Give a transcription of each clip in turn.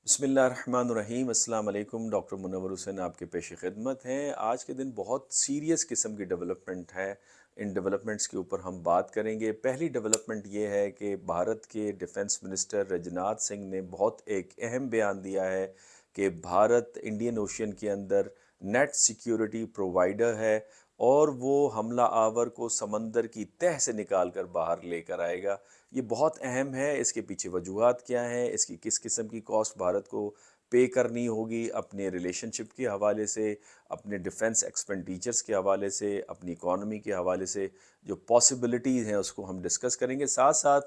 بسم اللہ الرحمن الرحیم۔ السلام علیکم، ڈاکٹر منور حسین آپ کے پیش خدمت ہیں۔ آج کے دن بہت سیریس قسم کی ڈیولپمنٹ ہے، ان ڈیولپمنٹس کے اوپر ہم بات کریں گے۔ پہلی ڈیولپمنٹ یہ ہے کہ بھارت کے ڈیفنس منسٹر رجناتھ سنگھ نے بہت ایک اہم بیان دیا ہے کہ بھارت انڈین اوشین کے اندر نیٹ سیکیورٹی پرووائیڈر ہے اور وہ حملہ آور کو سمندر کی تہہ سے نکال کر باہر لے کر آئے گا۔ یہ بہت اہم ہے۔ اس کے پیچھے وجوہات کیا ہیں، اس کی کس قسم کی کاسٹ بھارت کو پے کرنی ہوگی، اپنے ریلیشن شپ کے حوالے سے، اپنے ڈیفنس ایکسپینڈیچرز کے حوالے سے، اپنی اکانومی کے حوالے سے جو پاسبلٹیز ہیں اس کو ہم ڈسکس کریں گے۔ ساتھ ساتھ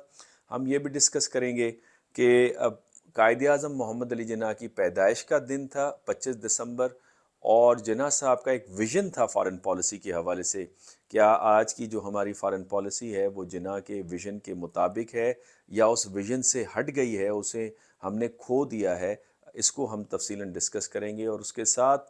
ہم یہ بھی ڈسکس کریں گے کہ اب قائد اعظم محمد علی جناح کی پیدائش کا دن تھا 25 دسمبر، اور جناح صاحب کا ایک ویژن تھا فارن پالیسی کے حوالے سے۔ کیا آج کی جو ہماری فارن پالیسی ہے وہ جناح کے ویژن کے مطابق ہے یا اس ویژن سے ہٹ گئی ہے، اسے ہم نے کھو دیا ہے؟ اس کو ہم تفصیلاً ڈسکس کریں گے۔ اور اس کے ساتھ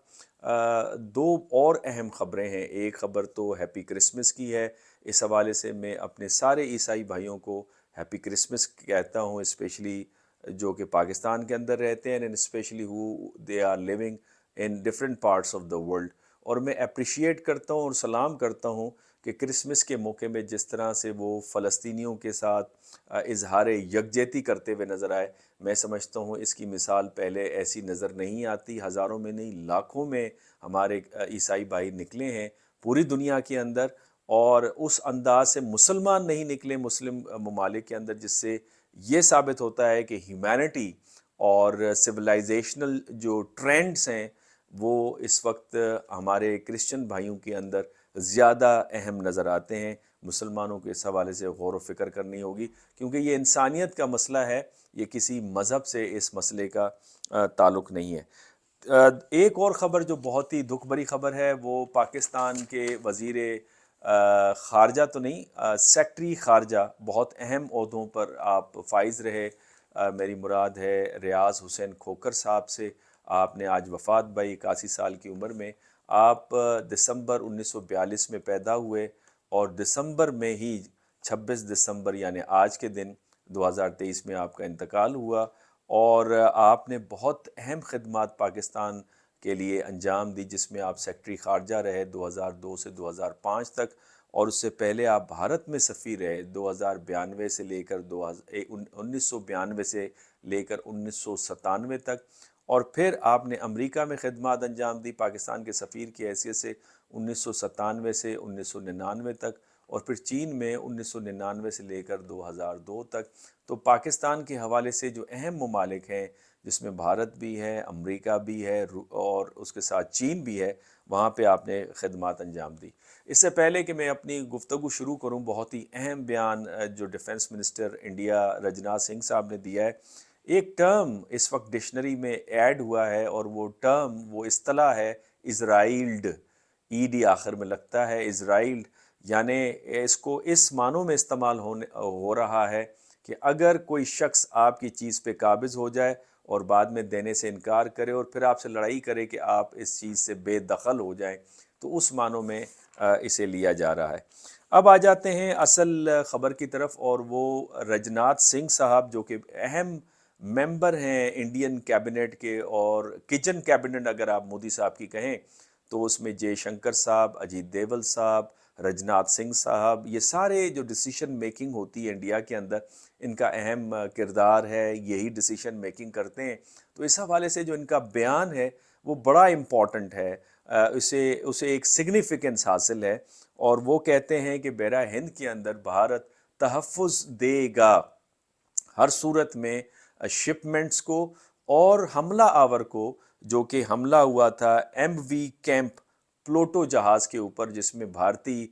دو اور اہم خبریں ہیں۔ ایک خبر تو ہیپی کرسمس کی ہے، اس حوالے سے میں اپنے سارے عیسائی بھائیوں کو ہیپی کرسمس کہتا ہوں، اسپیشلی جو کہ پاکستان کے اندر رہتے ہیں، and specially who they are living in different parts of the world. اور میں اپریشیٹ کرتا ہوں اور سلام کرتا ہوں کہ کرسمس کے موقع میں جس طرح سے وہ فلسطینیوں کے ساتھ اظہار یکجہتی کرتے ہوئے نظر آئے، میں سمجھتا ہوں اس کی مثال پہلے ایسی نظر نہیں آتی۔ ہزاروں میں نہیں، لاکھوں میں ہمارے عیسائی بھائی نکلے ہیں پوری دنیا کے اندر، اور اس انداز سے مسلمان نہیں نکلے مسلم ممالک کے اندر، جس سے یہ ثابت ہوتا ہے کہ ہیومینٹی اور سویلائزیشنل جو ٹرینڈز ہیں وہ اس وقت ہمارے کرسچن بھائیوں کے اندر زیادہ اہم نظر آتے ہیں۔ مسلمانوں کے اس حوالے سے غور و فکر کرنی ہوگی، کیونکہ یہ انسانیت کا مسئلہ ہے، یہ کسی مذہب سے اس مسئلے کا تعلق نہیں ہے۔ ایک اور خبر جو بہت ہی دکھ بھری خبر ہے، وہ پاکستان کے وزیر خارجہ تو نہیں، سیکٹری خارجہ، بہت اہم عہدوں پر آپ فائز رہے، میری مراد ہے ریاض حسین کھوکھر صاحب سے۔ آپ نے آج وفات پائی 81 سال کی عمر میں۔ آپ دسمبر 1942 میں پیدا ہوئے اور دسمبر میں ہی 26 دسمبر یعنی آج کے دن 2023 میں آپ کا انتقال ہوا، اور آپ نے بہت اہم خدمات پاکستان کے لیے انجام دی، جس میں آپ سیکٹری خارجہ رہے 2002 سے 2005 تک، اور اس سے پہلے آپ بھارت میں سفیر رہے 2092 سے لے کر 1992 سے لے کر 1997 تک، اور پھر آپ نے امریکہ میں خدمات انجام دی پاکستان کے سفیر کی حیثیت سے 1997 سے 1999 تک، اور پھر چین میں 1999 سے لے کر 2002 تک۔ تو پاکستان کے حوالے سے جو اہم ممالک ہیں، جس میں بھارت بھی ہے، امریکہ بھی ہے، اور اس کے ساتھ چین بھی ہے، وہاں پہ آپ نے خدمات انجام دی۔ اس سے پہلے کہ میں اپنی گفتگو شروع کروں، بہت ہی اہم بیان جو ڈیفنس منسٹر انڈیا رجناتھ سنگھ صاحب نے دیا ہے۔ ایک ٹرم اس وقت ڈکشنری میں ایڈ ہوا ہے، اور وہ ٹرم، وہ اصطلاح ہے اسرائیلڈ، ای ڈی آخر میں لگتا ہے، اسرائیلڈ، یعنی اس کو اس معنوں میں استعمال ہو رہا ہے کہ اگر کوئی شخص آپ کی چیز پہ قابض ہو جائے اور بعد میں دینے سے انکار کرے اور پھر آپ سے لڑائی کرے کہ آپ اس چیز سے بے دخل ہو جائیں، تو اس معنوں میں اسے لیا جا رہا ہے۔ اب آ جاتے ہیں اصل خبر کی طرف، اور وہ رجناتھ سنگھ صاحب جو کہ اہم ممبر ہیں انڈین کیبنٹ کے، اور کچن کیبنٹ اگر آپ مودی صاحب کی کہیں تو اس میں جے شنکر صاحب، اجیت دیول صاحب، رجناتھ سنگھ صاحب، یہ سارے جو ڈیسیشن میکنگ ہوتی ہے انڈیا کے اندر، ان کا اہم کردار ہے، یہی ڈیسیشن میکنگ کرتے ہیں۔ تو اس حوالے سے جو ان کا بیان ہے وہ بڑا امپورٹنٹ ہے، اسے ایک سگنیفیکنس حاصل ہے، اور وہ کہتے ہیں کہ بیرا ہند کے اندر بھارت تحفظ دے گا ہر صورت میں شپمنٹس کو، اور حملہ آور کو، جو کہ حملہ ہوا تھا ایم وی کیمپ پلوٹو جہاز کے اوپر، جس میں بھارتی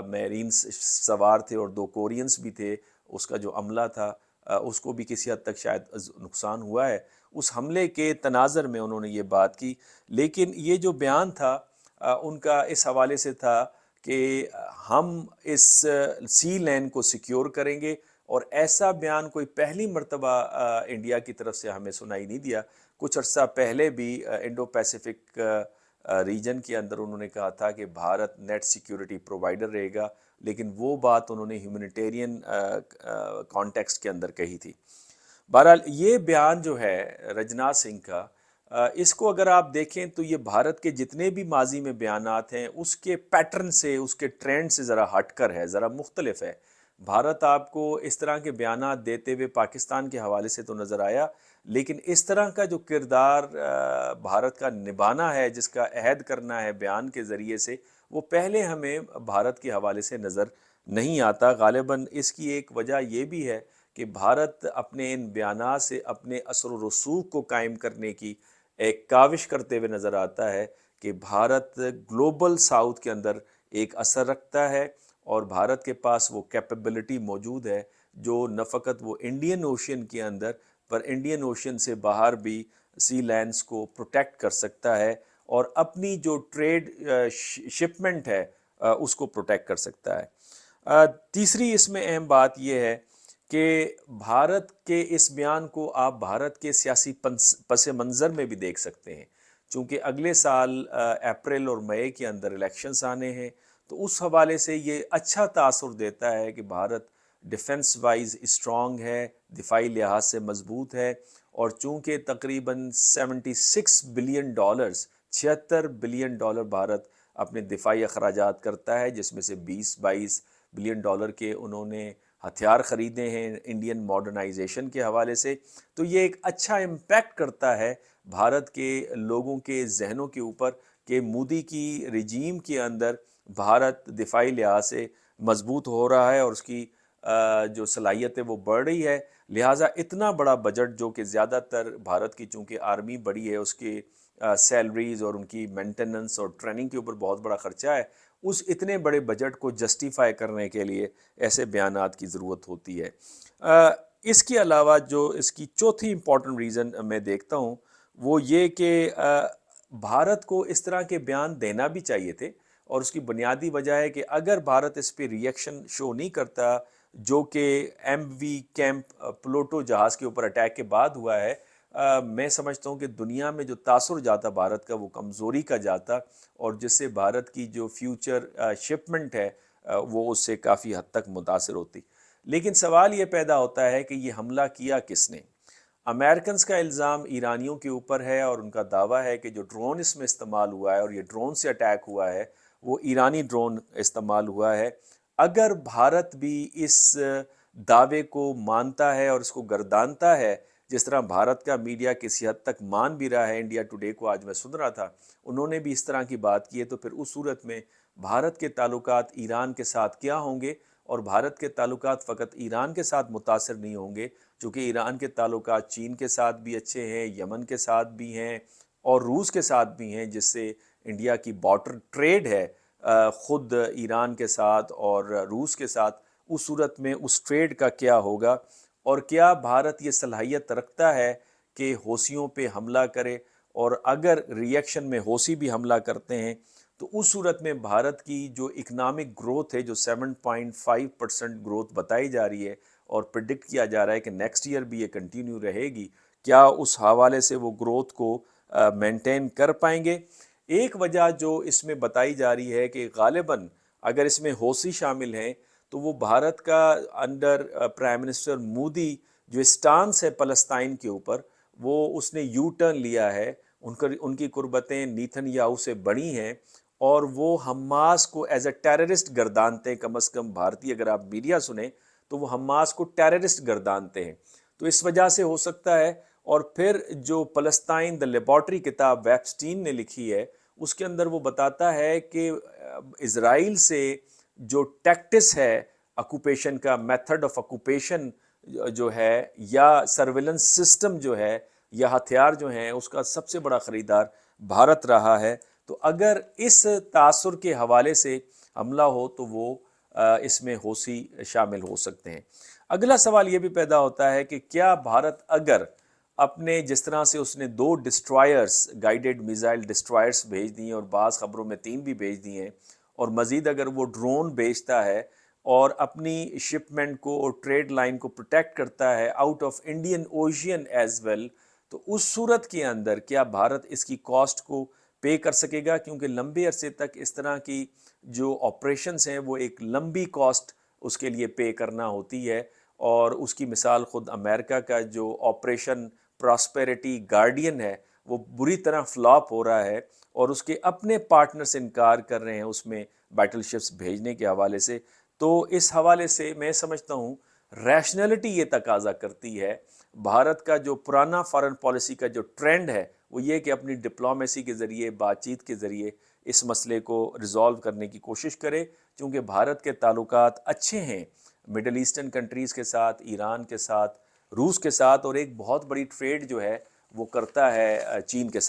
میرینز سوار تھے اور 2 کورینز بھی تھے، اس کا جو عملہ تھا اس کو بھی کسی حد تک شاید نقصان ہوا ہے۔ اس حملے کے تناظر میں انہوں نے یہ بات کی، لیکن یہ جو بیان تھا ان کا اس حوالے سے تھا کہ ہم اس سی لین کو سیکیور کریں گے، اور ایسا بیان کوئی پہلی مرتبہ انڈیا کی طرف سے ہمیں سنائی نہیں دیا۔ کچھ عرصہ پہلے بھی انڈو پیسیفک ریجن کے اندر انہوں نے کہا تھا کہ بھارت نیٹ سیکیورٹی پرووائیڈر رہے گا، لیکن وہ بات انہوں نے ہیومنیٹیرین کانٹیکسٹ کے اندر کہی تھی۔ بہرحال یہ بیان جو ہے رجناth سنگھ کا، اس کو اگر آپ دیکھیں تو یہ بھارت کے جتنے بھی ماضی میں بیانات ہیں اس کے پیٹرن سے، اس کے ٹرینڈ سے ذرا ہٹ کر ہے، ذرا مختلف ہے۔ بھارت آپ کو اس طرح کے بیانات دیتے ہوئے پاکستان کے حوالے سے تو نظر آیا، لیکن اس طرح کا جو کردار بھارت کا نبھانا ہے، جس کا عہد کرنا ہے بیان کے ذریعے سے، وہ پہلے ہمیں بھارت کے حوالے سے نظر نہیں آتا۔ غالباً اس کی ایک وجہ یہ بھی ہے کہ بھارت اپنے ان بیانات سے اپنے اثر و رسوخ کو قائم کرنے کی ایک کاوش کرتے ہوئے نظر آتا ہے کہ بھارت گلوبل ساؤتھ کے اندر ایک اثر رکھتا ہے، اور بھارت کے پاس وہ کیپیبلٹی موجود ہے جو نہ فقط وہ انڈین اوشین کے اندر، پر انڈین اوشین سے باہر بھی سی لینڈز کو پروٹیکٹ کر سکتا ہے، اور اپنی جو ٹریڈ شپمنٹ ہے اس کو پروٹیکٹ کر سکتا ہے۔ تیسری اس میں اہم بات یہ ہے کہ بھارت کے اس بیان کو آپ بھارت کے سیاسی پس منظر میں بھی دیکھ سکتے ہیں، چونکہ اگلے سال اپریل اور مئی کے اندر الیکشنز آنے ہیں، تو اس حوالے سے یہ اچھا تاثر دیتا ہے کہ بھارت ڈیفنس وائز اسٹرانگ ہے، دفاعی لحاظ سے مضبوط ہے، اور چونکہ تقریباً 76 billion dollars, 76 billion dollar Bharat اپنے دفاعی اخراجات کرتا ہے، جس میں سے 20-22 بلین ڈالر کے انہوں نے ہتھیار خریدے ہیں انڈین ماڈرنائزیشن کے حوالے سے، تو یہ ایک اچھا امپیکٹ کرتا ہے بھارت کے لوگوں کے ذہنوں کے اوپر کہ مودی کی رجیم کے اندر بھارت دفاعی لحاظ سے مضبوط ہو رہا ہے، اور اس کی جو صلاحیت ہے وہ بڑھ رہی ہے۔ لہٰذا اتنا بڑا بجٹ، جو کہ زیادہ تر بھارت کی چونکہ آرمی بڑی ہے، اس کے سیلریز اور ان کی مینٹیننس اور ٹریننگ کے اوپر بہت بڑا خرچہ ہے، اس اتنے بڑے بجٹ کو جسٹیفائی کرنے کے لیے ایسے بیانات کی ضرورت ہوتی ہے۔ اس کے علاوہ جو اس کی چوتھی امپورٹنٹ ریزن میں دیکھتا ہوں وہ یہ کہ بھارت کو اس طرح کے بیان دینا بھی چاہیے تھے، اور اس کی بنیادی وجہ ہے کہ اگر بھارت اس پہ ریئیکشن شو نہیں کرتا، جو کہ ایم وی کیمپ پلوٹو جہاز کے اوپر اٹیک کے بعد ہوا ہے، میں سمجھتا ہوں کہ دنیا میں جو تاثر جاتا بھارت کا وہ کمزوری کا جاتا، اور جس سے بھارت کی جو فیوچر شپمنٹ ہے وہ اس سے کافی حد تک متاثر ہوتی۔ لیکن سوال یہ پیدا ہوتا ہے کہ یہ حملہ کیا کس نے؟ امریکنز کا الزام ایرانیوں کے اوپر ہے، اور ان کا دعویٰ ہے کہ جو ڈرون اس میں استعمال ہوا ہے، اور یہ ڈرون سے اٹیک ہوا ہے، وہ ایرانی ڈرون استعمال ہوا ہے۔ اگر بھارت بھی اس دعوے کو مانتا ہے اور اس کو گردانتا ہے، جس طرح بھارت کا میڈیا کسی حد تک مان بھی رہا ہے، انڈیا ٹوڈے کو آج میں سن رہا تھا، انہوں نے بھی اس طرح کی بات کی ہے، تو پھر اس صورت میں بھارت کے تعلقات ایران کے ساتھ کیا ہوں گے؟ اور بھارت کے تعلقات فقط ایران کے ساتھ متاثر نہیں ہوں گے، چونکہ ایران کے تعلقات چین کے ساتھ بھی اچھے ہیں، یمن کے ساتھ بھی ہیں، اور روس کے ساتھ بھی ہیں، جس سے انڈیا کی بارٹر ٹریڈ ہے خود ایران کے ساتھ اور روس کے ساتھ۔ اس صورت میں اس ٹریڈ کا کیا ہوگا، اور کیا بھارت یہ صلاحیت رکھتا ہے کہ حوثیوں پہ حملہ کرے؟ اور اگر ریئیکشن میں حوثی بھی حملہ کرتے ہیں تو اس صورت میں بھارت کی جو اکنامک گروتھ ہے، جو 7.5% گروتھ بتائی جا رہی ہے، اور پریڈکٹ کیا جا رہا ہے کہ نیکسٹ ایئر بھی یہ کنٹینیو رہے گی، کیا اس حوالے سے وہ گروتھ کو مینٹین کر پائیں گے؟ ایک وجہ جو اس میں بتائی جا رہی ہے کہ غالباً اگر اس میں حوثی شامل ہیں تو وہ بھارت کا انڈر پرائم منسٹر مودی جو اسٹانس ہے فلسطین کے اوپر، وہ اس نے یو ٹرن لیا ہے، ان کی قربتیں نیتن یاہو سے بڑی ہیں، اور وہ حماس کو ایز اے ٹیررسٹ گردانتے ہیں۔ کم از کم بھارتی اگر آپ میڈیا سنیں تو وہ حماس کو ٹیررسٹ گردانتے ہیں، تو اس وجہ سے ہو سکتا ہے۔ اور پھر جو فلسطین دا لیبارٹری کتاب ویبسٹین نے لکھی ہے، اس کے اندر وہ بتاتا ہے کہ اسرائیل سے جو ٹیکٹس ہے اکوپیشن کا، میتھڈ آف اکوپیشن جو ہے، یا سرویلنس سسٹم جو ہے، یا ہتھیار جو ہیں، اس کا سب سے بڑا خریدار بھارت رہا ہے۔ تو اگر اس تاثر کے حوالے سے حملہ ہو تو وہ اس میں حوثی شامل ہو سکتے ہیں۔ اگلا سوال یہ بھی پیدا ہوتا ہے کہ کیا بھارت اگر اپنے، جس طرح سے اس نے 2 ڈسٹرائرز، گائیڈڈ میزائل ڈسٹرائرز بھیج دی ہیں، اور بعض خبروں میں 3 بھی بھیج دی ہیں، اور مزید اگر وہ ڈرون بھیجتا ہے اور اپنی شپمنٹ کو اور ٹریڈ لائن کو پروٹیکٹ کرتا ہے out of Indian Ocean as well, تو اس صورت کے اندر کیا بھارت اس کی کاسٹ کو پے کر سکے گا؟ کیونکہ لمبے عرصے تک اس طرح کی جو آپریشنز ہیں وہ ایک لمبی کاسٹ اس کے لیے پے کرنا ہوتی ہے، اور اس کی مثال خود امریکہ کا جو آپریشن پراسپیرٹی گارڈین ہے وہ بری طرح فلاپ ہو رہا ہے، اور اس کے اپنے پارٹنر سے انکار کر رہے ہیں اس میں بیٹل شپس بھیجنے کے حوالے سے۔ تو اس حوالے سے میں سمجھتا ہوں ریشنلٹی یہ تقاضا کرتی ہے، بھارت کا جو پرانا فارن پالیسی کا جو ٹرینڈ ہے وہ یہ کہ اپنی ڈپلومیسی کے ذریعے، بات چیت کے ذریعے اس مسئلے کو ریزالو کرنے کی کوشش کرے، چونکہ بھارت کے تعلقات اچھے ہیں مڈل ایسٹرن کنٹریز کے ساتھ، ایران کے ساتھ، روس کے ساتھ، اور ایک بہت بڑی ٹریڈ جو ہے وہ کرتا ہے چین کے ساتھ۔